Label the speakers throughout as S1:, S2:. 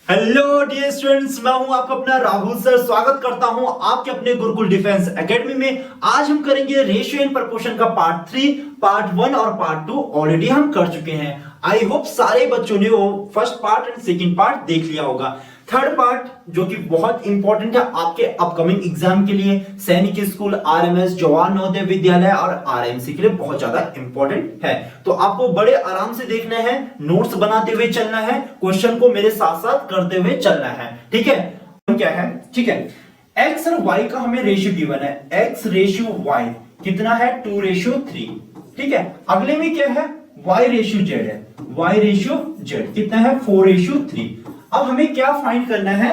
S1: Hello dear students, मैं हूं आपका अपना राहुल सर। स्वागत करता हूं आपके अपने गुरुकुल डिफेंस एकेडमी में। आज हम करेंगे रेशियो एंड प्रोपोर्शन का पार्ट 3, पार्ट 1 और पार्ट 2 ऑलरेडी हम कर चुके हैं। आई होप सारे बच्चों ने वो first part and second part देख लिया होगा। थर्ड पार्ट जो कि बहुत इंपॉर्टेंट है आपके अपकमिंग एग्जाम के लिए, सैनिक स्कूल, आरएमएस, जवाहर नवोदय विद्यालय और आरएमसी के लिए बहुत ज्यादा इंपॉर्टेंट है। तो आपको बड़े आराम से देखना है, नोट्स बनाते हुए चलना है, क्वेश्चन को मेरे साथ साथ करते हुए चलना है। ठीक है, क्या है? ठीक है, एक्स और वाई का हमें रेशियो गिवन है। एक्स रेशियो वाई कितना है? 2:3। ठीक है, अगले में क्या है? वाई रेशियो जेड है। वाई रेशियो जेड कितना है? 4:3। अब हमें क्या फाइंड करना है?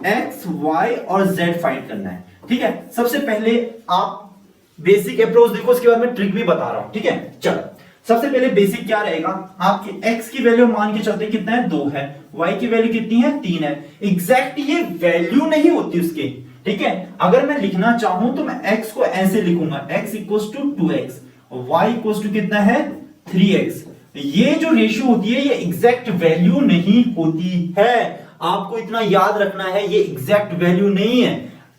S1: एक्स, वाई और जेड फाइंड करना है। ठीक है, सबसे पहले आप बेसिक अप्रोच देखो, उसके बाद मैं ट्रिक भी बता रहा हूं। ठीक है, चलो सबसे पहले बेसिक क्या रहेगा? आपकी एक्स की वैल्यू मान के चलते कितना है? 2 है। वाई की वैल्यू कितनी है? 3 है। एग्जैक्ट ये वैल्यू नहीं होती उसकी। ठीक है, अगर मैं लिखना चाहूं तो मैं एक्स को ऐसे लिखूंगा, x equals to 2x, Y equals to कितना है? 3x। ये जो रेशियो होती है ये एग्जैक्ट वैल्यू नहीं होती है। आपको इतना याद रखना है, ये एग्जैक्ट वैल्यू नहीं है।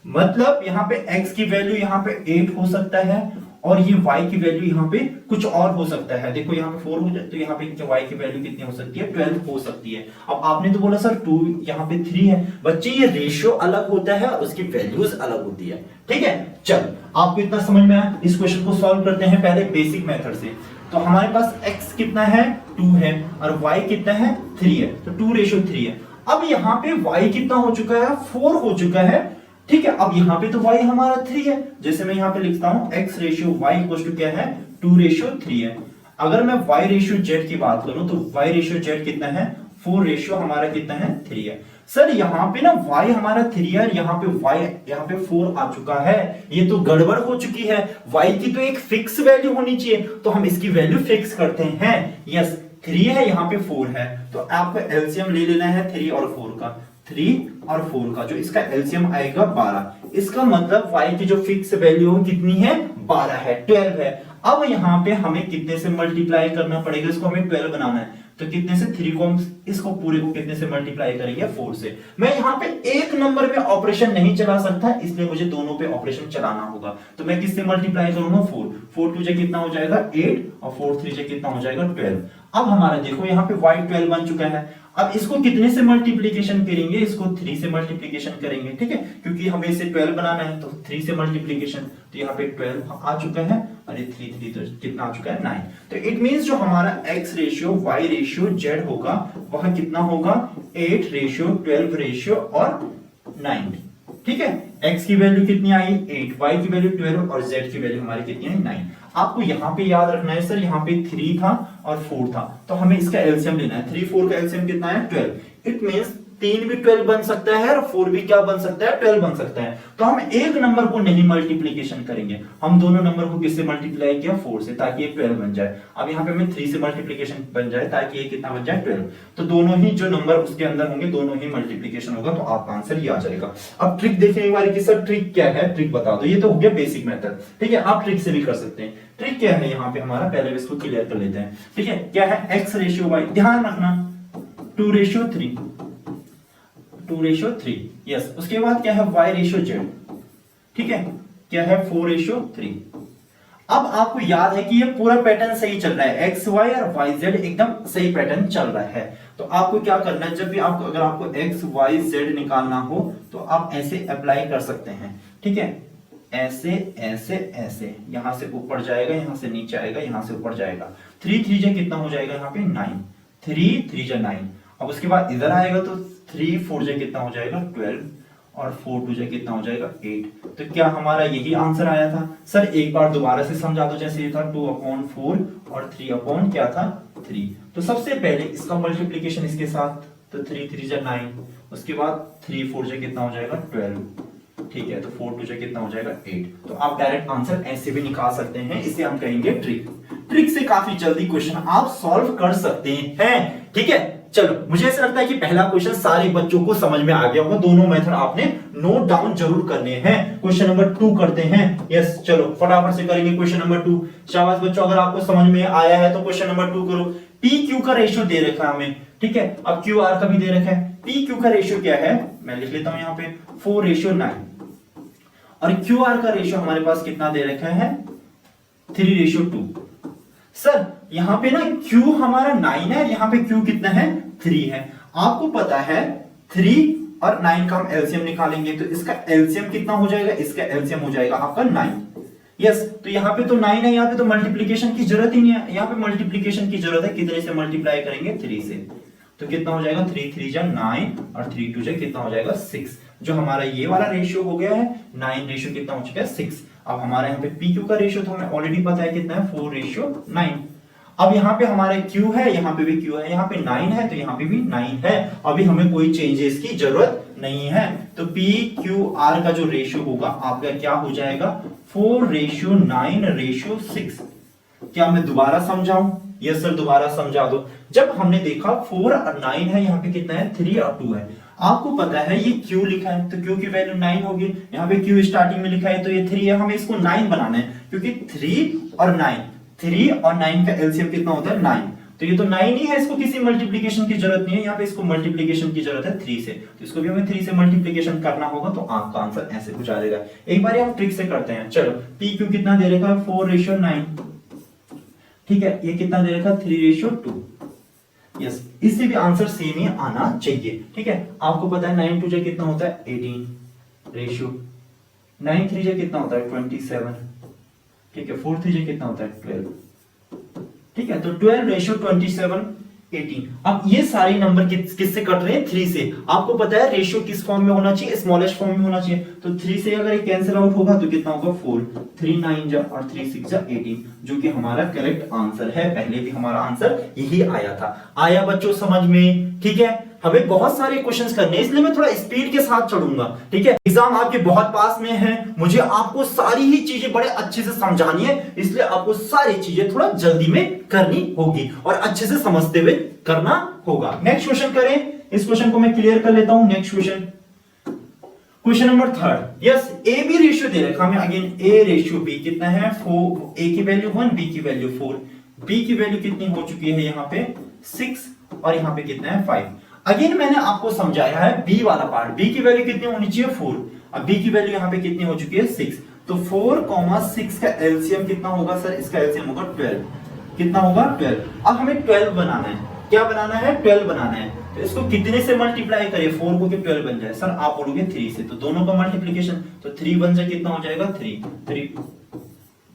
S1: मतलब यहां पे x की वैल्यू यहां पे 8 हो सकता है और ये y की वैल्यू यहां पे कुछ और हो सकता है। देखो यहां पे 4 हो जाए तो यहां पे y की वैल्यू कितनी हो सकती है? 12 हो सकती है। अब आपने तो बोला सर 2 यहां पे 3 है। बच्चे ये रेशियो अलग होता है, उसकी वैल्यूज अलग होती है। ठीक है, चल आपको इतना समझ में आया। इस क्वेश्चन को सॉल्व करते हैं पहले बेसिक मेथड से। तो हमारे पास x कितना है? 2 है और y कितना है? 3 है। तो 2:3 है। अब यहाँ पे y कितना हो चुका है? 4 हो चुका है। ठीक है, अब यहाँ पे तो y हमारा 3 है। जैसे मैं यहाँ पे लिखता हूं x ratio y equal to क्या है? 2:3 है। अगर मैं y रेशियो z की बात करूं तो y रेशियो z कितना है? 4 रेशियो हमारा कितना है? 3 है। सर यहाँ पे ना y हमारा 3 है, यहाँ पे y यहाँ पे 4 आ चुका है। ये तो गड़बड़ हो चुकी है। y की तो एक फिक्स वैल्यू होनी चाहिए, तो हम इसकी वैल्यू फिक्स करते हैं। यस, 3 है, यहाँ पे 4 है, तो आपको एलसीएम ले लेना है 3 और 4 का। 3 और 4 का जो इसका एलसीएम आएगा 12। इसका मतलब y की जो फिक्स वैल्यू कितनी है? 12 है, 12 है। अब यहाँ पे हमें कितने से मल्टीप्लाई करना पड़ेगा? इसको हमें 12 बनाना है, तो कितने से? 3 को इसको पूरे को कितने से मल्टीप्लाई करेंगे? 4 से। मैं यहाँ पे एक नंबर पे ऑपरेशन नहीं चला सकता, इसलिए मुझे दोनों पे ऑपरेशन चलाना होगा। तो मैं किससे मल्टीप्लाई करूंगा? 4। 4 2 कितना हो जाएगा? 8 और 4 3 कितना हो जाएगा? 12। अब हमारा देखो यहाँ पे y 12 बन चुका है। अब इसको कितने से मल्टीप्लीकेशन करेंगे? इसको 3 से मल्टीप्लीकेशन करेंगे। ठीक है, क्योंकि हमें इसे 12 बनाना है तो 3 से मल्टीप्लीकेशन, तो यहाँ पे 12 आ चुका है और ये 3 3 तो कितना आ चुका है? 9। तो इट मींस जो हमारा x ratio, y ratio, z होगा वह कितना होगा? 8 रेशियो, 12 रेशियो और 9। ठीक है, x की वैल्यू कितनी आई? 8, y की वैल्यू 12 और z की वैल्यू हमारी कितनी है? 9। आपको यहाँ पे याद रखना है सर यहाँ पे 3 था और 4 था, तो हमें इसका एलसीएम लेना है। 3 4 का एलसीएम कितना है? 12। इट मींस 3 भी 12 बन सकता है और 4 भी क्या बन सकता है? 12 बन सकता है। तो हम एक नंबर को नहीं मल्टीप्लीकेशन करेंगे, हम दोनों नंबर को किससे मल्टीप्लाई किया? 4 से, ताकि ये 12 बन जाए। अब यहाँ पे हमें 3 से मल्टीप्लीकेशन बन जाए ताकि ये कितना बन जाए? 12। तो दोनों ही जो नंबर उसके अंदर होंगे दोनों ही मल्टीप्लीकेशन होगा, तो आपका आंसर ये आ जाएगा। अब ट्रिक देखें एक बार कि सर ट्रिक क्या है, ट्रिक बता दो। ये तो हो गया बेसिक मेथड। ठीक है, आप ट्रिक से भी कर सकते हैं। ट्रिक क्या है यहाँ पे हमारा? पहले इसको क्लियर कर लेते हैं। ठीक है, क्या है? x रेशियो y, ध्यान रखना 2:3, 2:3। यस, उसके बाद क्या है? y ratio z। ठीक है, क्या है? 4:3। अब आपको याद है कि ये पूरा पैटर्न सही चल रहा है, x y और y z एकदम सही पैटर्न चल रहा है। तो आपको क्या करना है? जब भी आपको अगर आपको x y z निकालना हो तो आप ऐसे अप्लाई कर सकते हैं। ठीक है, ऐसे ऐसे ऐसे, यहां से ऊपर जाएगा, यहां से नीचे आएगा, यहां से ऊपर जाएगा। 3 3 जा कितना हो जाएगा? यहाँ पे 9। 3 3 जा 9। अब उसके बाद इधर आएगा तो 3 4 जा कितना हो जाएगा? 12 और 4 2 जा कितना हो जाएगा? 8। तो क्या हमारा यही आंसर आया था? सर एक बार दोबारा से समझा दो। जैसे ये था 2/4 और 3 क्या था? 3। तो सबसे पहले इसका मल्टीप्लीकेशन इसके साथ, तो 3 3 जा 9। उसके बाद 3 4 जा कितना हो जाएगा? 12। ठीक है, तो 4 2 जा कितना हो जाएगा? 8। तो आप डायरेक्ट आंसर ऐसे भी निकाल सकते हैं, इसे हम कहेंगे ट्रिक। ट्रिक से काफी जल्दी क्वेश्चन आप सॉल्व कर सकते हैं। ठीक है, चलो मुझे ऐसा लगता है कि पहला क्वेश्चन सारे बच्चों को समझ में आ गया होगा। दोनों मेथड आपने नोट डाउन जरूर करने हैं। क्वेश्चन नंबर 2 करते हैं। यस, चलो फटाफट से करेंगे क्वेश्चन नंबर 2। शाबाश बच्चों, अगर आपको समझ में आया है तो क्वेश्चन नंबर 2 करो। पी क्यू का रेशियो दे रखा है हमें। ठीक है। अब क्यू आर का भी दे रखा है, पी क्यू का रेशियो क्या है, मैं लिख लेता हूं यहाँ पे 4:9, और क्यू आर का रेशियो हमारे पास कितना दे रखा है 3:2। सर यहाँ पे ना Q हमारा 9 है, यहाँ पे Q कितना है 3 है। आपको पता है 3 और 9 का हम एलसीएम निकालेंगे, तो इसका एलसीएम कितना हो जाएगा, इसका एलसीएम हो जाएगा आपका 9। यस, तो यहाँ पे तो 9 है, यहाँ पे तो मल्टीप्लीकेशन की जरूरत ही नहीं है, यहाँ पे मल्टीप्लीकेशन की जरूरत है, कितने से मल्टीप्लाई करेंगे 3 से, तो कितना हो जाएगा 3 3 जा 9 और 3 2 जा कितना हो जाएगा 6। जो हमारा ये वाला रेशियो हो गया है 9 रेशियो कितना हो चुका है 6। अब हमारे यहाँ पे पी क्यू का रेशियो तो हमें ऑलरेडी पता है कितना है 4:9। अब यहाँ पे हमारे Q है, यहाँ पे भी Q है, यहाँ पे 9 है तो यहाँ पे भी 9 है। अभी हमें कोई चेंजेस की जरूरत नहीं है, तो PQR का जो रेशियो होगा आपका क्या हो जाएगा 4:9:6। क्या मैं दोबारा समझाऊं? यस सर, दोबारा समझा दो। जब हमने देखा 4 और 9 है, यहाँ पे कितना है 3 और 2 है। आपको पता है ये Q लिखा है तो Q की वैल्यू 9 होगी, यहाँ पे Q स्टार्टिंग में लिखा है तो ये 3 है, हमें इसको 9 बनाना है, क्योंकि 3 और 9 का एलसीएम कितना होता है 9, तो ये तो 9 ही है, इसको किसी मल्टीप्लिकेशन की जरूरत नहीं है, यहाँ पे इसको मल्टीप्लिकेशन की जरूरत है 3 से, तो इसको भी हमें 3 से मल्टीप्लिकेशन करना होगा, तो आपका आंसर ऐसे कुछ आ जाएगा। एक बार हम ट्रिक से करते हैं, चलो पी क्यू कितना दे रखा है 4:9, ठीक है, ये कितना दे रखा है 3:2। यस, इससे भी आंसर सेम ही आना चाहिए, ठीक है। आपको पता है 9 2 जा कितना होता है 18 रेशियो, 9 3 जा कितना होता है 27, ठीक है, 4 3 जा कितना होता है 12, ठीक है, तो 12:27:18। अब ये सारे नंबर किससे कट रहे हैं 3 से। आपको पता है रेशियो किस फॉर्म में होना चाहिए, स्मॉलेस्ट फॉर्म में होना चाहिए, तो 3 से अगर ये कैंसिल आउट होगा तो कितना होगा 4, 3 9 जा और 3 6 जा 18, जो कि हमारा करेक्ट आंसर है। पहले भी हमारा आंसर यही आया था। आया बच्चों समझ में? ठीक है, हमें बहुत सारे क्वेश्चंस करने हैं, इसलिए मैं थोड़ा स्पीड के साथ चढ़ूंगा, ठीक है। एग्जाम आपके बहुत पास में है, मुझे आपको सारी ही चीजें बड़े अच्छे से समझानी है, इसलिए आपको सारी चीजें थोड़ा जल्दी में करनी होगी और अच्छे से समझते हुए करना होगा। नेक्स्ट क्वेश्चन करें, इस क्वेश्चन को मैं क्लियर कर लेता हूं। Next question, question number 3। Yes, A B ratio दे रखा हमें, अगेन ए रेशियो बी कितना है 4, ए की वैल्यू 1, बी की वैल्यू 4, बी की वैल्यू कितनी हो चुकी है यहाँ पे 6 और यहाँ पे कितना है 5। अगेन मैंने आपको समझाया है बी वाला पार्ट, बी की वैल्यू कितनी होनी चाहिए 4, अब बी की वैल्यू यहाँ पे कितनी हो चुकी है 6, तो 4, 6 का एलसीएम कितना होगा सर, इसका एलसीएम होगा 12, कितना होगा 12। अब हमें 12 बनाना है, क्या बनाना है 12 बनाना है, तो इसको कितने से मल्टीप्लाई करें 4 को कि 12 बन जाए, सर आप बोलोगे 3 से, तो दोनों का मल्टीप्लिकेशन, तो 3 बन जाए कितना हो जाएगा 3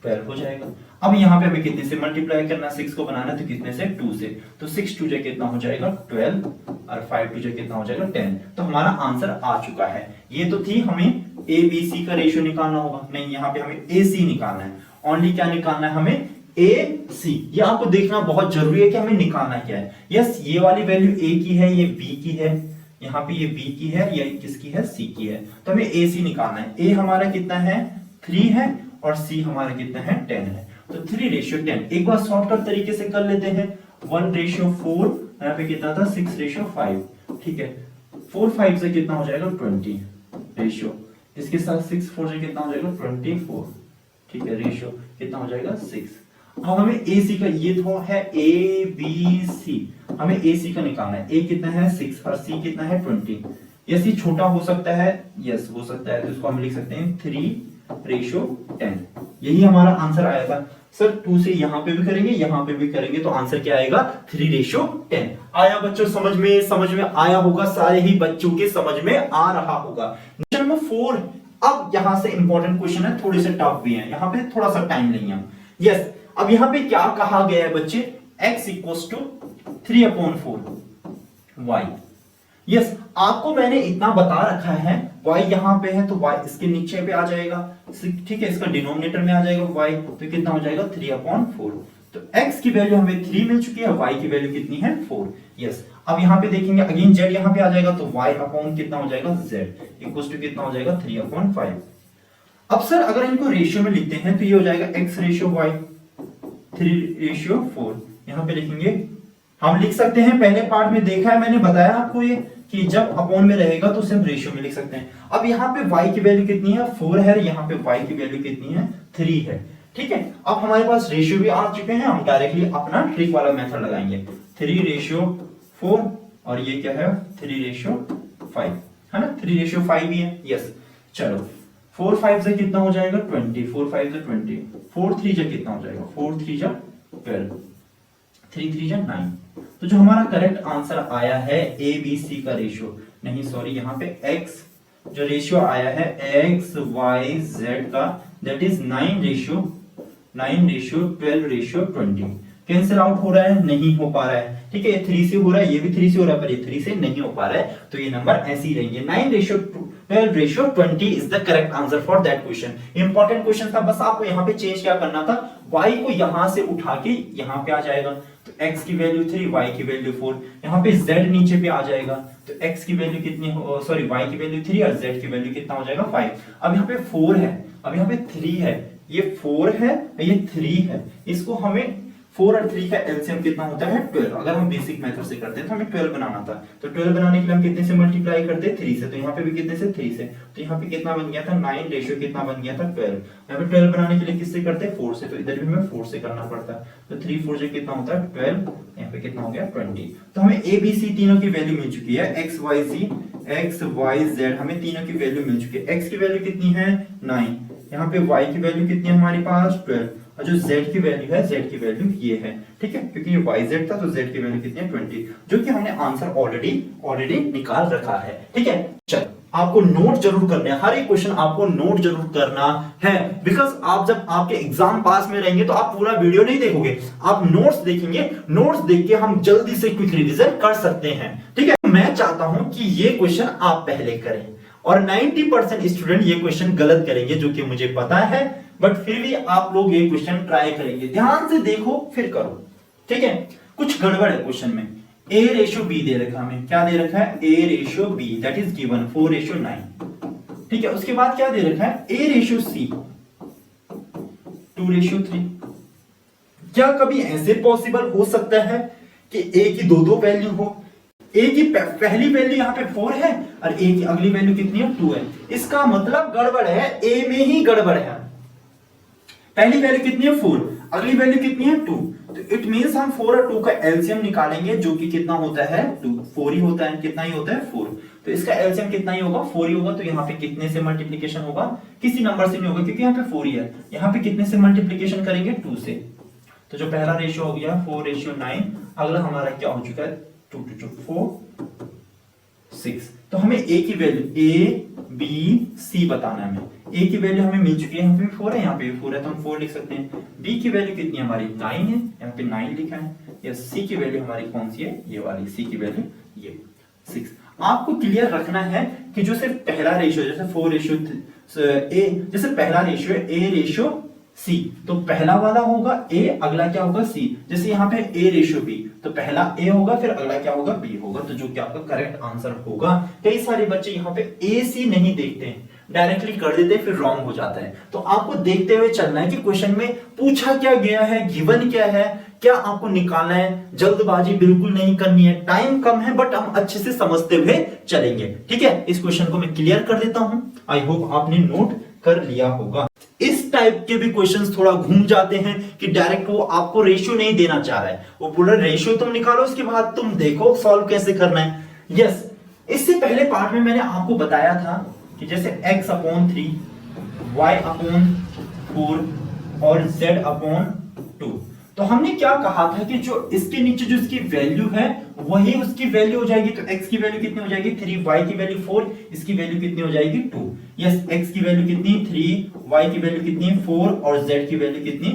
S1: 12 हो जाएगा। अब यहाँ पे हमें कितने से मल्टीप्लाई करना, 6 को बनाना है तो कितने से 2 से, तो 6 2 जा कितना हो जाएगा 12 और 5 2 जा कितना हो जाएगा 10। तो हमारा आंसर आ चुका है। ये तो थी हमें ए बी सी का रेशियो निकालना होगा, नहीं यहाँ पे हमें ए सी निकालना है, ओनली क्या निकालना है हमें ए सी। ये आपको देखना बहुत जरूरी है कि हमें निकालना क्या है। यस, ये वाली वैल्यू ए की है, ये बी की है, यहाँ पे ये बी की है, ये किसकी है सी की है, तो हमें ए सी निकालना है। ए हमारा कितना है 3 है और सी हमारा कितना है 10 है, तो 3:10। एक बार शॉर्टकट तरीके से कर लेते हैं, 1:4, यहाँ पे कितना था 6:5, ठीक है, 4 5 से कितना हो जाएगा 20 रेशियो, इसके साथ 6 4 से कितना हो जाएगा 24, ठीक है, रेशियो कितना हो जाएगा 6। अब हमें ए सी का, ये तो है ए बी सी, हमें ए सी का निकालना है। ए कितना है 6 और सी कितना है 20। यस, ये छोटा हो सकता है, यस हो सकता है, तो इसको हम लिख सकते हैं 3:10। यही हमारा आंसर आया था। सर 2 से यहां पे भी करेंगे, यहां पे भी करेंगे, तो आंसर क्या आएगा 3:10। आया बच्चों समझ में आया होगा, सारे ही बच्चों के समझ में आ रहा होगा। Question number 4। अब यहां से इंपॉर्टेंट क्वेश्चन है, थोड़े से टफ भी है, यहां पे थोड़ा सा टाइम लेंगे हम। यस, अब यहां पे क्या कहा गया है बच्चे, x = 3/4 y। यस, आपको मैंने इतना बता रखा है, y यहां पे है तो y इसके नीचे पे आ जाएगा, ठीक है, इसका डिनोमिनेटर में आ जाएगा y, तो कितना हो जाएगा 3/4। तो x की वैल्यू हमें 3 मिल चुकी है, y की वैल्यू कितनी है 4। यस, अब यहां पे देखेंगे अगेन z यहां पे आ जाएगा, तो y अपॉन कितना हो जाएगा z = कितना हो जाएगा 3/5। अब सर अगर इनको रेशियो में लिखते हैं तो ये हो जाएगा x/y 3:4। यहां पे लिखेंगे, हम लिख सकते हैं, पहले पार्ट में देखा है मैंने, बताया आपको ये कि जब अपॉन में रहेगा तो सिर्फ रेशियो में लिख सकते हैं। अब यहाँ पे y की वैल्यू कितनी है 4 है, यहाँ पे y की वैल्यू कितनी है 3 है, ठीक है। अब हमारे पास रेशियो भी आ चुके हैं, हम डायरेक्टली अपना ट्रिक वाला मेथड लगाएंगे। 3:4 और ये क्या है 3:5 है ना, 3:5 ही है। यस चलो 4 5 से कितना हो जाएगा 20, 4 5 से 20, 4 3 से कितना हो जाएगा 4 3 जा 12, 3 3 जा 9। तो जो हमारा करेक्ट आंसर आया है ए बी सी का रेशियो, नहीं सॉरी यहाँ पे एक्स जो रेशियो आया है एक्स वाई जेड का, दैट इज 9:12:20। कैंसिल आउट हो रहा है, नहीं हो पा रहा है। ठीक है, ये 3 से हो रहा है, ये भी 3 से हो रहा है, पर ये 3 से नहीं हो पा रहा है, तो ये नंबर ऐसे ही रहेंगे। 9:12:20 is the correct answer for that question. Important question था, बस आपको यहाँ पे चेंज क्या करना था, y को यहाँ से उठा के यहाँ पे आ जाएगा, तो x की वैल्यू 3, y की वैल्यू 4, यहाँ पे z नीचे पे आ जाएगा, तो x की वैल्यू कितनी सॉरी y की वैल्यू 3 और z की वैल्यू कितना हो जाएगा 5। अब यहाँ पे 4 है, अब यहाँ पे 3 है, ये 4 है, ये 3 है, इसको हमें 4 और 3 का एलसीएम कितना होता है 12। अगर हम बेसिक मेथड से करते हैं तो हमें 12 बनाना था, तो 12 बनाने के लिए हम कितने से मल्टीप्लाई करते हैं 3 से, तो यहाँ पे भी कितने से 3 से, तो यहाँ पे कितना बन गया था 9 रेशियो कितना बन गया था 12। यहाँ पे 12 बनाने के लिए किससे करते हैं 4 से, तो इधर भी हमें 4 से करना पड़ता है, तो 3 4 से कितना होता है 12, यहाँ पे कितना हो गया 20। तो हमें ए बी सी तीनों की वैल्यू मिल चुकी है, एक्स वाई जेड हमें तीनों की वैल्यू मिल चुकी है। एक्स की वैल्यू कितनी है 9, यहाँ पे y की वैल्यू कितनी है हमारे पास 12, और जो z की वैल्यू है z की वैल्यू ये है। ठीक है, क्योंकि ये yz था तो z की वैल्यू कितनी है 20, जो कि हमने आंसर ऑलरेडी निकाल रखा है। ठीक है, चलो आपको नोट जरूर करना है, हर एक क्वेश्चन आपको नोट जरूर करना है, बिकॉज आप जब आपके एग्जाम पास में रहेंगे तो आप पूरा वीडियो नहीं देखोगे, आप नोट्स देखेंगे, नोट्स देख के हम जल्दी से क्विक रिवीजन कर सकते हैं। ठीक है, मैं चाहता हूं कि ये क्वेश्चन आप पहले करें, और 90% स्टूडेंट ये क्वेश्चन गलत करेंगे जो कि मुझे पता है, बट फिर भी आप लोग ये क्वेश्चन ट्राई करेंगे, ध्यान से देखो फिर करो। ठीक है, कुछ गड़बड़ है क्वेश्चन में, a:b दे रखा हमें, क्या दे रखा है a:b, दैट इज गिवन 4:9। ठीक है, उसके बाद क्या दे रखा है a:c 2:3। क्या कभी ऐसे पॉसिबल हो सकता है कि a की दो वैल्यू हो, a की पहली वैल्यू यहाँ पे 4 है और a की अगली वैल्यू कितनी है 2 है, इसका मतलब गड़बड़ है, a में ही गड़बड़ है। पहली वैल्यू कितनी है 4, अगली वैल्यू कितनी है 2, तो इट मींस हम 4 और 2 का एलसीएम निकालेंगे, जो कि कितना होता है 2, 4 ही होता है, कितना ही होता है 4, तो इसका एलसीएम कितना ही होगा 4 ही होगा। तो यहाँ पे कितने से मल्टीप्लीकेशन होगा, किसी नंबर से नहीं होगा, क्योंकि यहाँ पे 4 ही है, यहाँ पे कितने से मल्टीप्लीकेशन करेंगे 2 से, तो जो पहला रेशियो हो गया 4:9, अगला हमारा क्या हो चुका है 2 2 4 6। तो हमें a की वैल्यू a b c बताना है, हमें a की वैल्यू हमें मिल चुकी है, यहाँ पे 4 है, यहाँ पे भी 4 है, तो हम 4 लिख सकते हैं। b की वैल्यू कितनी है हमारी 9 है, यहाँ पे 9 लिखा है, या c की वैल्यू हमारी कौन सी है ये वाली, c की वैल्यू ये 6। आपको क्लियर रखना है कि जो सिर्फ पहला रेशियो, जैसे 4:a, जैसे पहला रेशियो है a:c, तो पहला वाला होगा a, अगला क्या होगा c, जैसे यहाँ पे a:b, तो पहला a होगा, फिर अगला क्या होगा b होगा, तो जो कि आपका करेक्ट आंसर होगा। कई सारे बच्चे यहाँ पे ac नहीं देखते हैं, डायरेक्टली कर देते हैं, फिर रॉन्ग हो जाता है। तो आपको देखते हुए चलना है कि क्वेश्चन में पूछा क्या गया है, गिवन क्या है, क्या आपको निकालना है, जल्दबाजी बिल्कुल नहीं करनी है, टाइम कम है बट हम अच्छे से समझते हुए चलेंगे। ठीक है, इस क्वेश्चन को मैं क्लियर कर देता हूं, आई होप आपने नोट कर लिया होगा। इस टाइप के भी क्वेश्चंस थोड़ा घूम जाते हैं कि डायरेक्ट वो आपको रेशियो नहीं देना चाह रहा है, वो बोल रहा है रेशियो तुम निकालो, उसके बाद तुम देखो सॉल्व कैसे करना है। यस, इससे पहले पार्ट में मैंने आपको बताया था कि जैसे x/3, y/4 और z/2, तो हमने क्या कहा था कि जो इसके नीचे जो इसकी वैल्यू है वही उसकी वैल्यू हो जाएगी, तो x की वैल्यू कितनी हो जाएगी 3, y की वैल्यू 4, इसकी वैल्यू कितनी हो जाएगी 2। यस, x की वैल्यू कितनी 3, y की वैल्यू कितनी 4 और z की वैल्यू कितनी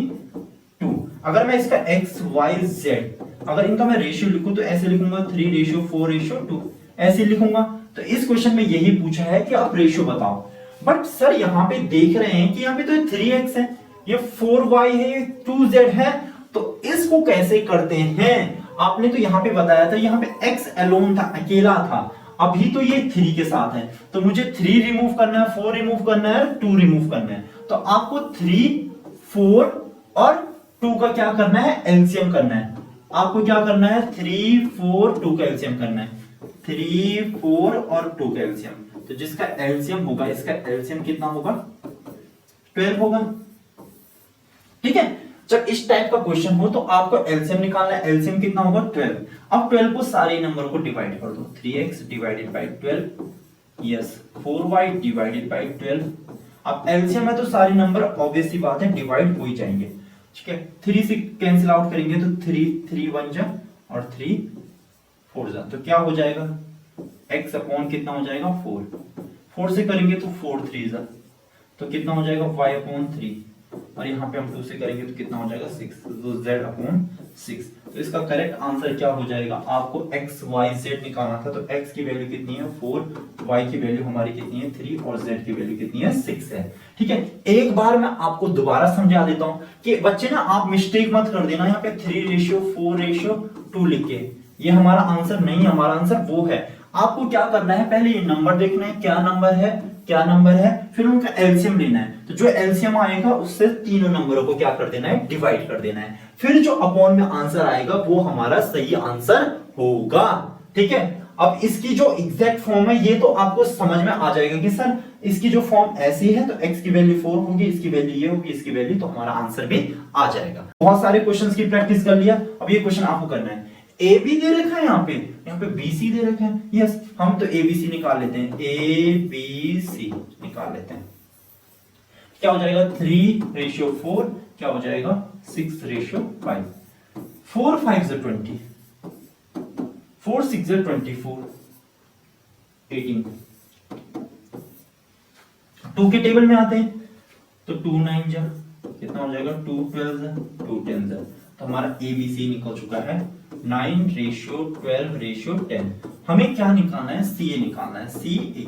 S1: 2। अगर मैं इसका x y z अगर इनका मैं रेशियो लिखूं तो ऐसे लिखूंगा 3:4:2, ऐसे लिखूंगा। तो इस क्वेश्चन में यही पूछा है कि आप रेशियो बताओ, बट सर यहाँ पे देख रहे हैं कि यहाँ पे तो 3x है, ये 4y है, ये 2z है, तो इसको कैसे करते हैं। आपने तो यहाँ पे बताया था, यहाँ पे x अलोन था, अकेला था, अभी तो ये 3 के साथ है, तो मुझे 3 रिमूव करना है, 4 रिमूव करना है, 2 रिमूव करना है, तो आपको 3 4 और 2 का क्या करना है एलसीएम करना है। आपको क्या करना है 3 4 2 का एलसीएम करना है, 3 4 और 2 का एलसीएम, तो जिसका एलसीएम होगा, इसका एलसीएम कितना होगा 12 होगा। ठीक है, जब इस टाइप का क्वेश्चन हो तो आपको एलसीएम निकालना है। एलसीएम कितना होगा 12। अब 12 को सारे नंबर को डिवाइड कर दो। 3x divided by 12 yes 4y divided by 12। अब एलसीएम है तो सारे नंबर ऑब्वियस सी बात है डिवाइड हो ही जाएंगे। ठीक है 3 से कैंसिल आउट करेंगे तो 3 1 जा और 3 4 जा, तो क्या हो जाएगा x अपॉन कितना हो जाएगा 4 से करेंगे तो 4 3 जा, तो कितना हो जाएगा y अपॉन 3 और यहाँ पे हम 2 से करेंगे तो कितना हो जाएगा 6, तो z अपॉन 6। तो इसका करेक्ट आंसर क्या हो जाएगा, आपको x y z निकालना था, तो x की वैल्यू कितनी है 4, y की वैल्यू हमारी कितनी है 3 और z की वैल्यू कितनी है 6 है। ठीक है एक बार मैं आपको दोबारा समझा देता हूं कि बच्चे ना आप मिस्टेक मत कर देना यहाँ पे 3:4:2 लिख के, ये हमारा आंसर नहीं है, हमारा आंसर वो है। आपको क्या करना है, पहले ये नंबर देखना है क्या नंबर है, फिर उनका एलसीएम लेना है। तो जो एलसीएम आएगा उससे तीनों नंबरों को क्या कर देना है, डिवाइड कर देना है। फिर जो अपॉन में आंसर आएगा वो हमारा सही आंसर होगा। ठीक है अब इसकी जो एग्जैक्ट फॉर्म है ये तो आपको समझ में आ जाएगा कि सर इसकी जो फॉर्म ऐसी है तो x की वैल्यू 4 होगी, इसकी वैल्यू ये होगी, इसकी वैल्यू, तो हमारा आंसर भी आ जाएगा। बहुत सारे क्वेश्चंस की प्रैक्टिस कर लिया, अब ये क्वेश्चन आपको करना है। ए बी दे रखा है यहाँ पे बी सी दे रखा है, यस हम तो ए बी सी निकाल लेते हैं, ए बी सी निकाल लेते हैं। क्या हो जाएगा 3:4, क्या हो जाएगा 6:5, 4 5 20, 4 6 24, 18। 2 के टेबल में आते हैं तो 2 9 जा कितना हो जाएगा 2 12 जा 2 10 जा, तो हमारा ABC निकल चुका है 9:12:10। हमें क्या निकालना है, CA निकालना है, CA।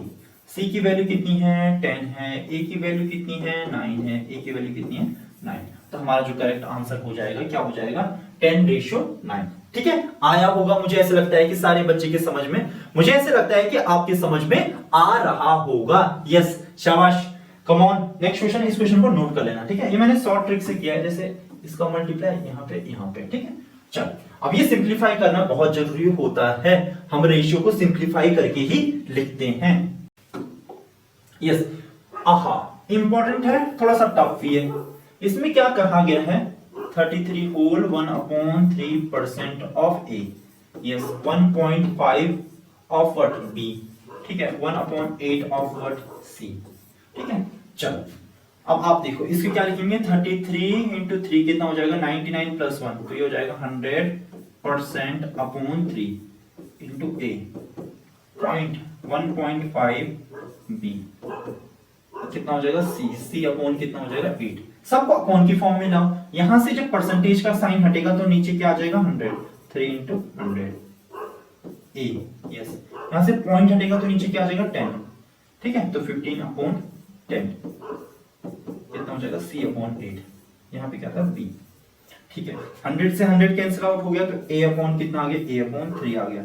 S1: C की वैल्यू कितनी है 10 है, A की वैल्यू कितनी है 9 है, A की वैल्यू कितनी है 9, तो हमारा जो करेक्ट आंसर हो जाएगा क्या हो जाएगा 10:9। ठीक है आया होगा, मुझे ऐसे लगता है कि सारे बच्चे के समझ में, मुझे ऐसे लगता है कि आपके समझ में आ रहा होगा। यस शाबाश, कम ऑन नेक्स्ट क्वेश्चन। इस क्वेश्चन को नोट कर लेना। ठीक है ये मैंने शॉर्ट ट्रिक से किया है, जैसे इसका मल्टीप्लाई यहाँ पे। ठीक है चल अब ये सिंप्लीफाई करना बहुत जरूरी होता है, हम रेशियो को सिंप्लीफाई करके ही लिखते हैं। यस आहा इंपॉर्टेंट है, थोड़ा सा टफ भी है। इसमें क्या कहा गया है 33 whole 1/3% of A, yes 1.5 of what B, ठीक है 1/8 ऑफ व्हाट सी। ठीक है चलो अब आप देखो इसको क्या लिखेंगे 33 इंटू 3 कितना हो जाएगा 99 प्लस 1, तो ये हो जाएगा 100% अपॉन 3 इंटू ए पॉइंट 1.5 बी कितना हो जाएगा सी अपॉन कितना हो जाएगा 8। सबको अपॉन की फॉर्म में लाओ, यहां से जब परसेंटेज का साइन हटेगा तो नीचे क्या आ जाएगा 100, 3 इंटू 100 ए, यस यहां से पॉइंट हटेगा तो नीचे क्या आ जाएगा 10। ठीक है तो 15 अपॉन 10 कितना हो जाएगा c अपॉन 8, यहाँ पे क्या था b। ठीक है 100 से 100 कैंसिल आउट हो गया तो a अपॉन कितना आ गया a अपॉन 3 आ गया।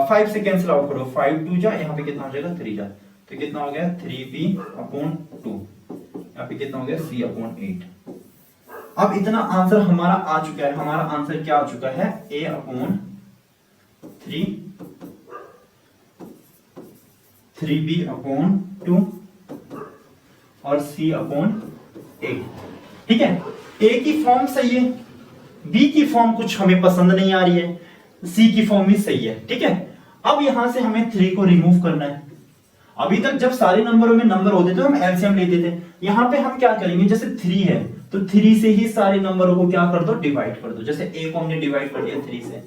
S1: 5 से कैंसिल आउट करो 5 2 जा, यहाँ पे कितना हो जाएगा 3 जा, तो कितना हो गया 3b अपॉन 2, यहाँ पे कितना हो गया c अपॉन 8। अब इतना आंसर हमारा आ चुका है, हमारा आंसर क्या आ चुका है a अपॉन 3b अपॉन 2 और c अपॉन 8। ठीक है a की फॉर्म सही है, b की फॉर्म कुछ हमें पसंद नहीं आ रही है, c की फॉर्म भी सही है। ठीक है अब यहां से हमें 3 को रिमूव करना है। अभी तक जब सारे नंबरों में नंबर होते थे हम एलसीएम लेते थे, यहां पे हम क्या करेंगे जैसे 3 है तो 3 से ही सारे नंबरों को क्या कर दो डिवाइड कर दो। जैसे a को हमने डिवाइड कर दिया 3 से,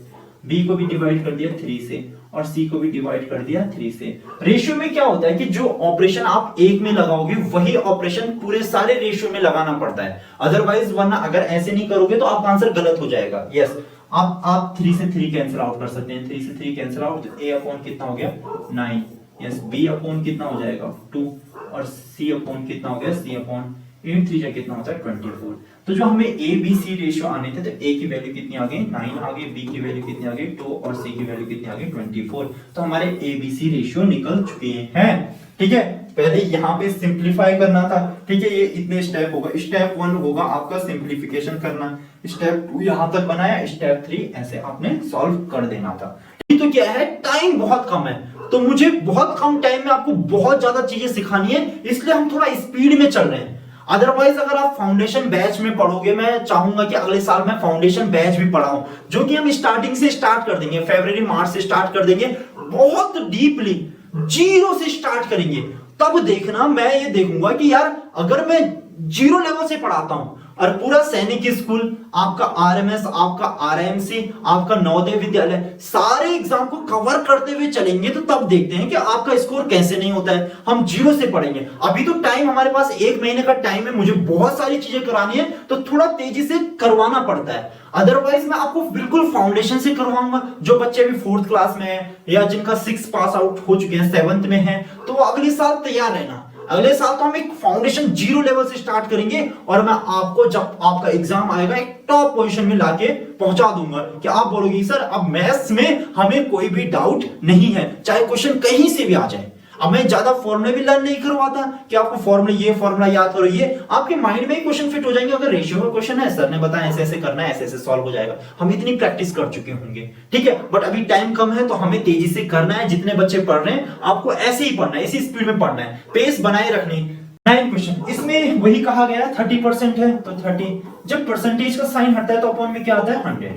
S1: b को भी डिवाइड कर दिया 3 से और c को भी डिवाइड कर दिया 3 से। रेशियो में क्या होता है कि जो ऑपरेशन आप एक में लगाओगे वही ऑपरेशन पूरे सारे रेशियो में लगाना पड़ता है, अदरवाइज वरना अगर ऐसे नहीं करोगे तो आपका आंसर गलत हो जाएगा। यस आप 3 से 3 कैंसिल आउट कर सकते हैं, 3 से 3 कैंसिल आउट तो a अपॉन कितना हो गया 9, यस b अपॉन कितना हो जाएगा 2 और c अपॉन कितना हो गया c अपॉन 8 3 कितना होता है 24। तो जो हमें a b c रेशियो आने थे तो a की वैल्यू कितनी आ गई 9 आ गई, b की वैल्यू कितनी आ गई 2 और c की वैल्यू कितनी आ गई 24। तो हमारे a b c रेशियो निकल चुके हैं। ठीक है पहले यहाँ पे सिंप्लीफाई करना था। ठीक है ये इतने स्टेप होगा, स्टेप 1 होगा आपका सिंप्लीफिकेशन करना, स्टेप 2 यहाँ तक बनाया, स्टेप 3 ऐसे आपने सॉल्व कर देना था। तो क्या है टाइम बहुत कम है, तो मुझे बहुत कम टाइम में आपको बहुत ज्यादा चीजें सिखानी है, इसलिए हम थोड़ा स्पीड में चल रहे हैं। अदरवाइज अगर आप फाउंडेशन बैच में पढ़ोगे, मैं चाहूंगा कि अगले साल मैं फाउंडेशन बैच भी पढ़ाऊं, जो कि हम स्टार्टिंग से स्टार्ट कर देंगे, फरवरी मार्च से स्टार्ट कर देंगे, बहुत डीपली जीरो से स्टार्ट करेंगे। तब देखना, मैं ये देखूंगा कि यार अगर मैं जीरो लेवल से पढ़ाता हूं और पूरा सैनिक स्कूल, आपका आरएमएस, आपका आरएमसी, आपका नवोदय विद्यालय, सारे एग्जाम को कवर करते हुए चलेंगे, तो तब देखते हैं कि आपका स्कोर कैसे नहीं होता है। हम जीरो से पढ़ेंगे, अभी तो टाइम हमारे पास 1 महीने का टाइम है, मुझे बहुत सारी चीजें करानी है, तो थोड़ा तेजी से करवाना पड़ता है। अदरवाइज मैं आपको बिल्कुल फाउंडेशन से करवाऊंगा। जो बच्चे अभी 4th क्लास में है या जिनका 6 पास आउट हो चुके हैं, 7th में है, तो वो अगले साल तैयार रहना। अगले साल तो हम एक फाउंडेशन जीरो लेवल से स्टार्ट करेंगे और मैं आपको जब आपका एग्जाम आएगा एक टॉप पोजीशन में लाके पहुंचा दूंगा कि आप बोलोगे सर अब मैथ्स में हमें कोई भी डाउट नहीं है, चाहे क्वेश्चन कहीं से भी आ जाए। अब मैं ज्यादा फॉर्मूले भी लर्न नहीं करवाता कि आपको फॉर्मूला ये फॉर्मूला याद करो, ये आपके माइंड में ही क्वेश्चन फिट हो जाएंगे। अगर रेशियो का क्वेश्चन है, सर ने बताया ऐसे ऐसे करना है, ऐसे ऐसे सॉल्व हो जाएगा, हम इतनी प्रैक्टिस कर चुके होंगे, ठीक है। बट अभी टाइम कम है तो हमें तेजी से करना है। जितने बच्चे पढ़ रहे हैं आपको ऐसे ही पढ़ना है, इसी स्पीड में पढ़ना है, पेस बनाए रखनी। 9 क्वेश्चन, इसमें वही कहा गया 30% है तो 30, जब परसेंटेज का साइन हटता है तो अपॉन में क्या आता है 100,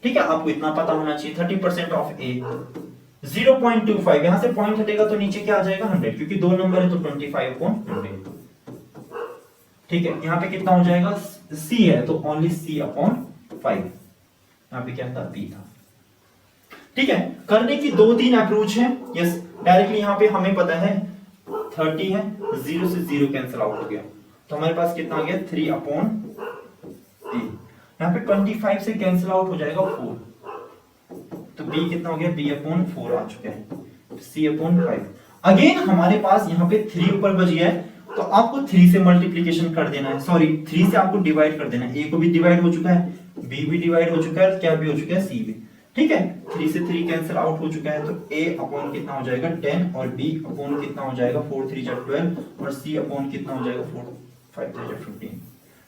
S1: ठीक है। आपको इतना पता होना चाहिए 30% ऑफ ए 0.25, यहां से पॉइंट हटेगा तो नीचे क्या आ जाएगा 100, क्योंकि 2 नंबर है तो 25/100, ठीक है। यहां पे कितना हो जाएगा, c है तो ओनली c/5, यहां पे क्या था b था, ठीक है। करने की 2-3 अप्रोच है। यस, डायरेक्टली यहां पे हमें पता है 30 है, 0 से 0 कैंसिल आउट हो गया, तो हमारे पास कितना आ गया 3/a। यहां पे 25 से कैंसिल आउट हो जाएगा 4, तो b कितना हो गया b/4 आ चुका है, c/5। अगेन हमारे पास यहाँ पे 3 ऊपर बच गया है, तो आपको 3 से मल्टीप्लिकेशन कर देना है, सॉरी 3 से आपको डिवाइड कर देना है। a को भी डिवाइड हो चुका है, b भी डिवाइड हो चुका है, क्या भी हो चुका है c भी, ठीक है। 3 से 3 कैंसिल आउट हो चुका है, तो a/, कितना हो जाएगा 10 और b/, कितना हो जाएगा 4 3 12 और c/, कितना हो जाएगा 4 5 3 15,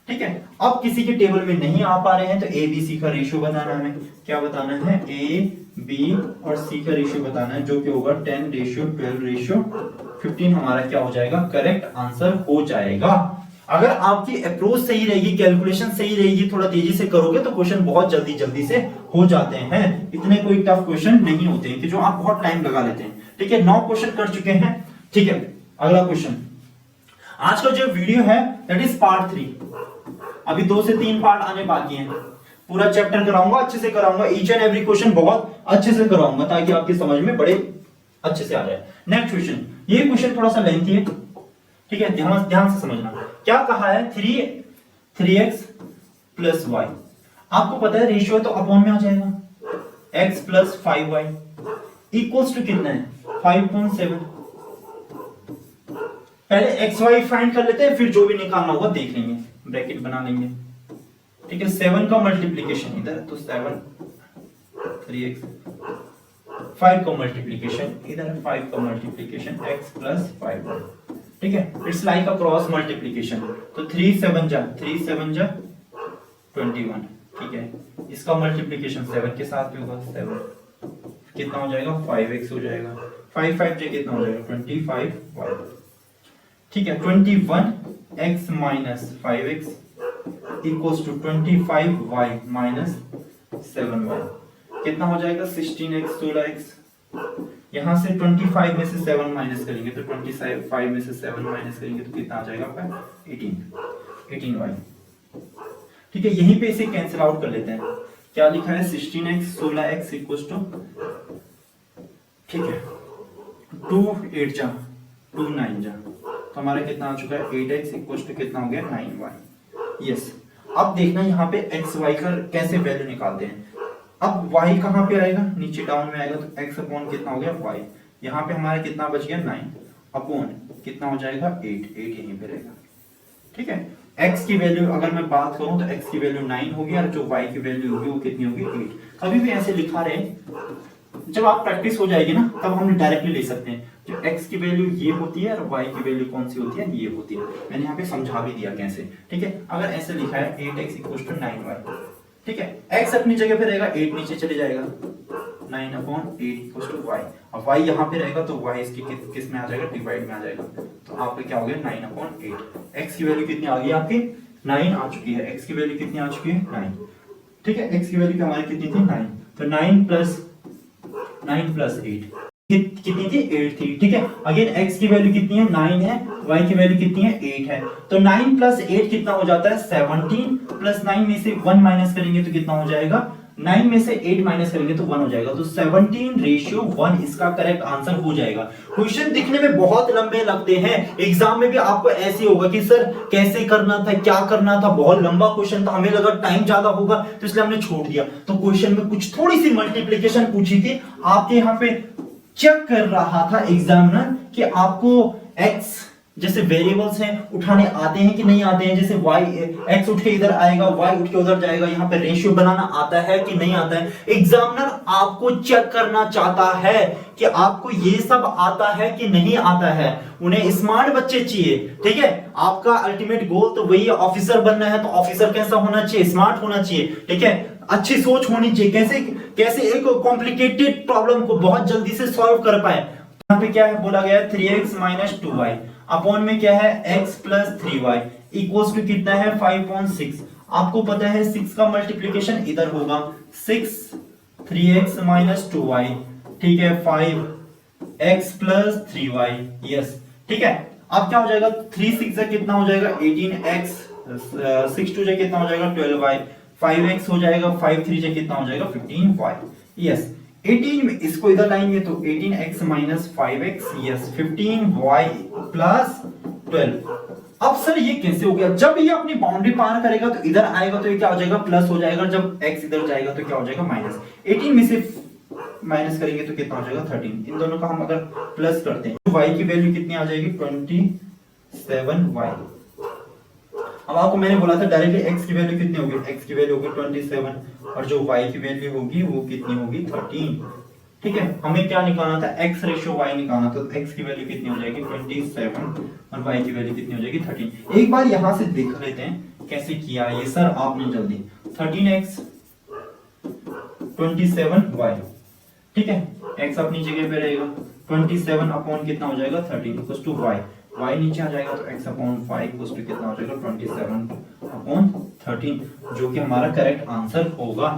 S1: ठीक है। अब किसी के टेबल में नहीं आ पा रहे हैं तो ए बी सी का रेशियो बताना है, हमें क्या बताना है, ए बी और सी का रेशियो बताना है, जो कि होगा 10:12:15 हमारा क्या हो जाएगा, करेक्ट आंसर हो जाएगा। अगर आपकी अप्रोच सही रहेगी, कैलकुलेशन सही रहेगी, थोड़ा तेजी से करोगे तो क्वेश्चन बहुत जल्दी से हो जाते हैं। इतने कोई टफ क्वेश्चन नहीं होते हैं कि जो आप बहुत टाइम लगा लेते हैं, ठीक है। 9 क्वेश्चन कर चुके हैं, ठीक है। अगला क्वेश्चन, आज का जो वीडियो है दैट इज पार्ट 3, अभी 2 से 3 पार्ट आने बाकी हैं। पूरा चैप्टर कराऊंगा, अच्छे से कराऊंगा, ईच एंड एवरी क्वेश्चन बहुत अच्छे से कराऊंगा ताकि आपकी समझ में बड़े अच्छे से आ जाए। नेक्स्ट क्वेश्चन, ये क्वेश्चन थोड़ा सा लेंथी है, ठीक है, ध्यान से समझना। क्या कहा है, 3x + y, आपको पता है रेशियो है तो अपॉन में आ जाएगा, x + 5y इक्वल्स टू कितना है 5.7। पहले एक्स वाई फाइंड कर लेते हैं, फिर जो भी निकालना होगा देख लेंगे, ब्रैकेट बना लेंगे, ठीक है। 7 का मल्टीप्लीकेशन इधर तो 7 3x, 5 का मल्टीप्लीकेशन इधर, 5 का मल्टीप्लीकेशन x + 5y, ठीक है। It's like a cross multiplication, तो 3 7 जा 21, ठीक है। इसका मल्टीप्लीकेशन 7 के साथ भी होगा, 7 कितना हो जाएगा 5x हो जाएगा, 5 5 जे कितना हो जाएगा 25y, ठीक है। 21x - 5x equals to 25y - 7y, कितना हो जाएगा 16x 16x। यहां से 25 में से 7 माइनस करेंगे तो 25 में से 7 माइनस करेंगे तो कितना आ जाएगा आपका 18y, ठीक है। यहीं पे इसे कैंसिल आउट कर लेते हैं। क्या लिखा है 16x 16x इक्वल्स टू, ठीक है, 2 8 जा 2 9 जा, तो हमारा कितना आ चुका है 8x इक्वल्स टू कितना हो गया 9y। यस, अब देखना यहाँ पे x y का कैसे वैल्यू निकालते हैं। अब y कहाँ पे आएगा, नीचे डाउन में आएगा, तो x/, कितना हो गया y, यहाँ पे हमारा कितना बच गया 9 अपॉन कितना हो जाएगा 8 यहीं पे रहेगा, ठीक है। x की वैल्यू अगर मैं बात करूं तो x की वैल्यू 9 होगी और जो y की वैल्यू होगी वो कितनी होगी 8। कभी भी ऐसे लिखा रहे, जब आप प्रैक्टिस हो जाएगी ना तब हम डायरेक्टली ले सकते हैं। जो x की वैल्यू ये होती है और y की वैल्यू कौन सी होती है, ये होती है। मैंने यहाँ पे समझा भी दिया कैसे, ठीक है। अगर ऐसे लिखा है 8x = 9y, ठीक है, x अपनी जगह पे रहेगा, 8 नीचे चले जाएगा, 9/8 = y। अब y यहाँ पे रहेगा तो y इसकी किस में आ जाएगा, डिवाइड में आ जाएगा। तो आपका क्या हो गया 9/8। x की वैल्यू कितनी आ गई आपकी 9 आ चुकी है। x की वैल्यू कितनी आ चुकी है 9। ठीक है, x की वैल्यू हमारी कितनी थी 9। तो 9 प्लस 8 कितनी थी 8 थी। ठीक है, अगेन x की वैल्यू कितनी है 9 है, y की वैल्यू कितनी है 8 है। तो 9 प्लस 8 कितना हो जाता है 17 प्लस 9 में से 1 माइनस करेंगे तो कितना हो जाएगा 9 में से 8 माइनस करेंगे तो 1 हो जाएगा। तो 17:1 इसका करेक्ट आंसर हो जाएगा। क्वेश्चन दिखने में बहुत लंबे लगते हैं, एग्जाम में भी आपको ऐसे होगा कि सर कैसे करना था, क्या करना था, बहुत लंबा क्वेश्चन था, हमें लगा टाइम ज्यादा होगा तो इसलिए हमने छोड़ दिया। तो क्वेश्चन में कुछ थोड़ी सी मल्टीप्लीकेशन पूछी थी, आपके यहाँ पे चेक कर रहा था एग्जामिनर कि आपको x जैसे वेरिएबल्स हैं उठाने आते हैं कि नहीं आते हैं। जैसे y x उठ के इधर आएगा, y उठ के उधर जाएगा, यहाँ पे रेशियो बनाना आता है कि नहीं आता है। एग्जामिनर आपको चेक करना चाहता है कि आपको ये सब आता है कि नहीं आता है। उन्हें स्मार्ट बच्चे चाहिए। ठीक है, आपका अल्टीमेट गोल तो वही है, ऑफिसर बनना है। तो ऑफिसर कैसा होना चाहिए, स्मार्ट होना चाहिए। ठीक है, अच्छी सोच होनी चाहिए, कैसे एक कॉम्प्लिकेटेड प्रॉब्लम को बहुत जल्दी से सॉल्व कर पाए। यहाँ पे क्या है बोला गया है 3x - 2y अपॉन में क्या है x + 3y इक्वल्स टू कितना है 5/6। आपको पता है 6 का मल्टीप्लिकेशन इधर होगा 6 3x - 2y। ठीक है, 5x + 3y। यस, ठीक है। अब क्या हो जाएगा 3 6 से कितना हो जाएगा 18x, 6 2 से कितना हो जाएगा 12y, 5x हो जाएगा, 5 3 से कितना हो जाएगा 15y। यस, 18 में इसको इधर लाएंगे तो 18x - 5x, यस 15y + 12। अब सर ये कैसे हो गया, जब ये अपनी बाउंड्री पार करेगा तो इधर आएगा तो ये क्या हो जाएगा प्लस हो जाएगा, जब x इधर जाएगा तो क्या हो जाएगा माइनस। 18 में से माइनस करेंगे तो कितना हो जाएगा 13। इन दोनों का हम अगर प्लस करते हैं तो y की वैल्यू कितनी आ जाएगी 27y। अब आपको मैंने बोला था डायरेक्टली x की वैल्यू कितनी होगी, x की वैल्यू होगी 27 और जो y की वैल्यू होगी वो कितनी होगी 13। ठीक है, हमें क्या निकालना था x रेशियो y निकालना था। तो x की वैल्यू कितनी हो जाएगी 27 और y की वैल्यू कितनी हो जाएगी 13। एक बार यहां से देख लेते हैं कैसे किया ये सर आपने जल्दी। 13x 27y। ठीक है, x अपनी जगह पे रहेगा 27 अपॉन कितना हो जाएगा 13 इक्वल्स टू y। y नीचे आ जाएगा तो x अपॉन 5 इक्वल्स टू कितना हो जाएगा 27 अपॉन 13, जो कि हमारा करेक्ट आंसर होगा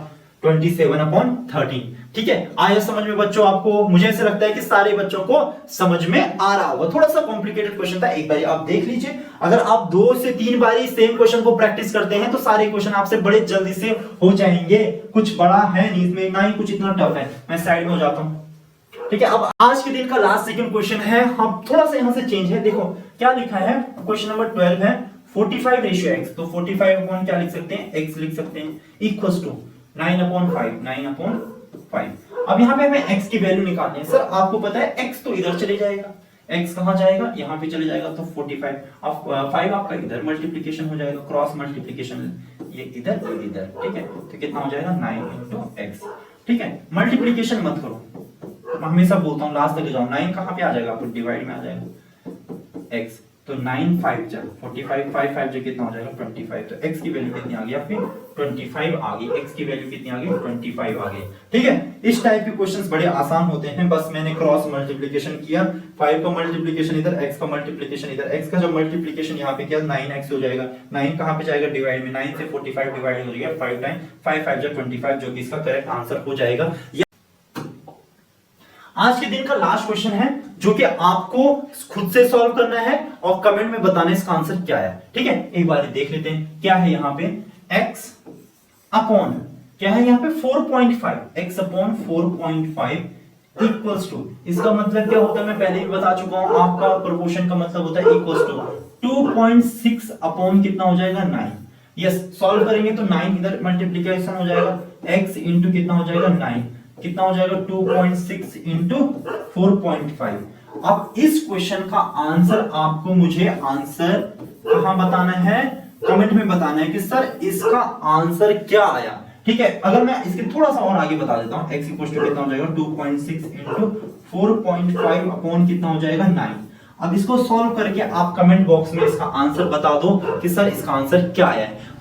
S1: 27 अपॉन 13। ठीक है, आया समझ में बच्चों आपको? मुझे ऐसा लगता है कि सारे बच्चों को समझ में आ रहा होगा। थोड़ा सा कॉम्प्लिकेटेड क्वेश्चन था, एक बार आप देख लीजिए। अगर आप 2 से 3 बारी सेम क्वेश्चन को प्रैक्टिस करते हैं तो सारे क्वेश्चन आपसे बड़े जल्दी से हो जाएंगे। कुछ बड़ा है नहीं इसमें, ना ही कुछ इतना टफ है। मैं साइड में हो जाता हूं। ठीक है, अब आज के दिन का लास्ट सेकंड क्वेश्चन है। हम थोड़ा सा यहां से चेंज है, देखो क्या लिखा है। क्वेश्चन नंबर 12 है 45 रेशियो x। तो 45 अपॉन क्या लिख सकते हैं x लिख सकते हैं इक्वल्स टू 9/5 9/5। अब यहाँ पे हमें x की वैल्यू निकालनी है। सर आपको पता है x तो इधर चले जाएगा, x कहां जाएगा यहाँ पे चले जाएगा तो 45। अब 5 आपका इधर मल्टीप्लिकेशन हो जाएगा, क्रॉस मल्टीप्लिकेशन, ये इधर ये इधर। ठीक है, तो कितना हो जाएगा 9 × x। ठीक है, मल्टीप्लिकेशन मत करो, मैं हमेशा बोलता हूँ लास्ट तक जाओ। 9 कहां पे आ जाएगा आपको डिवाइड में आ जाएगा x। तो 9 5 जा 45 5 5 जो कितना हो जाएगा 25। तो x की वैल्यू कितनी आ गई आपकी 25 आ गई। x की वैल्यू कितनी आ गई 25 आ गई। ठीक है, इस टाइप के क्वेश्चंस बड़े आसान होते हैं। बस मैंने क्रॉस मल्टीप्लिकेशन किया, 5 का मल्टीप्लिकेशन इधर, x का मल्टीप्लिकेशन इधर। x का जब मल्टीप्लिकेशन यहाँ पे किया 9x हो जाएगा। 9 कहां पे जाएगा डिवाइड में, 9 से 45 डिवाइड हो जाएगा 5 टाइम 5 5 जा 25, जो कि इसका करेक्ट आंसर हो जाएगा। आज के दिन का लास्ट क्वेश्चन है जो कि आपको खुद से सॉल्व करना है और कमेंट में बताना इसका आंसर क्या है। ठीक है, एक बार देख लेते हैं क्या है यहाँ पे। x अपॉन क्या है यहाँ पे 4.5, x अपॉन 4.5 इक्वल्स टू, इसका मतलब क्या होता है मैं पहले ही बता चुका हूं। आपका प्रोपोर्शन का मतलब होता है इक्वल्स टू 2.6 अपॉन कितना हो जाएगा 9। यस, सॉल्व करेंगे तो 9 इधर मल्टीप्लिकेशन हो जाएगा, x इंटू कितना हो जाएगा 9, कितना हो जाएगा 2.6 इंटू 4.5। अब इस क्वेश्चन का आंसर आपको मुझे आंसर कहां बताना है, कमेंट में बताना है कि सर इसका आंसर क्या आया। ठीक है, अगर मैं इसके थोड़ा सा और आगे बता देता हूं, x इक्वल टू कितना हो जाएगा 2.6 इंटू 4.5 अपॉन कितना हो जाएगा 9। अब इसको सॉल्व करके आप कमेंट बॉक्स में इसका आंसर बता दो कि सर इसका आंसर क्या आया है।